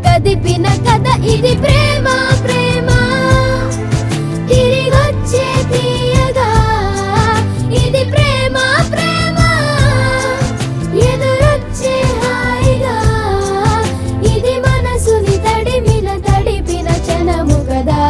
కదిపిన కథ ఇది ప్రేమ ప్రేమ తిరిగొచ్చే తీయగా ఇది ప్రేమ ప్రేమ ఎదురొచ్చే హాయిగా ఇది మనసుని తడిపిన క్షణము కదా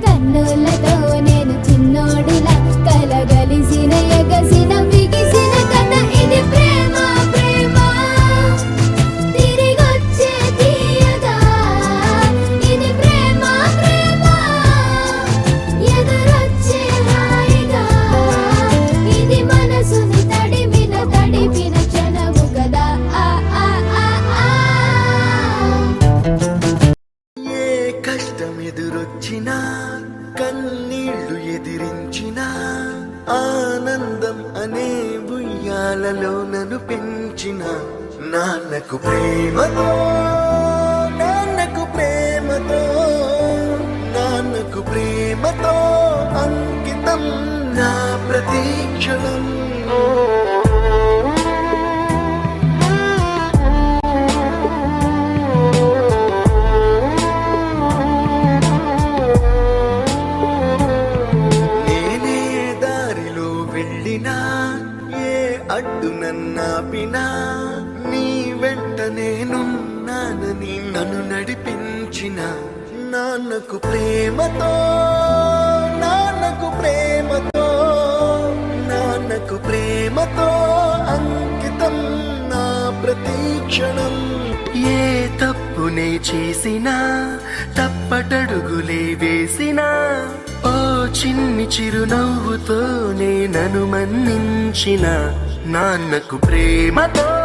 కన్నులతో నేను చిన్నోడిలా కలగలిసిన ఎగసిన బిగిసిన కథ ఇది ప్రేమ ప్రేమ తిరిగొచ్చే తీయగా ఇది ప్రేమ ప్రేమ ఎదురొచ్చే హాయిగా ఇది మనసుని తడిపిన క్షణము కదా కష్టం ఎదురొచ్చినా కన్నీళ్లు ఎదిరించిన ఆనందం అనే ఉయ్యాలలో నన్ను పెంచిన నాన్నకు ప్రేమతో అంకితం నా ప్రతీక్షణం అడ్డు నన్నాపినా నీ వెంట నేనున్నానని నన్ను నడిపించిన నాన్నకు ప్రేమతో అంకితం నా ప్రతీక్షణం ఏ తప్పునే చేసినా తప్పటడుగులే వేసినా ఓ చిన్ని చిరునవ్వుతోనే నన్ను మన్నించిన నాన్నకు ప్రేమతో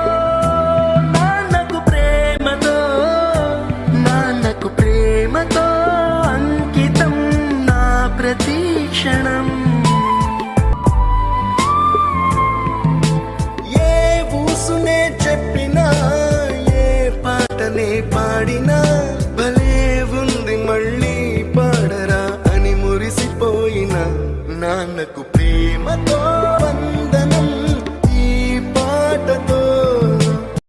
అంకితం నా ప్రతీక్షణం ఏ ఊసునే చెప్పినా ఏ పాటనే పాడినా భలే ఉంది మళ్ళీ పాడరా అని మురిసిపోయిన నాన్నకు ప్రేమతో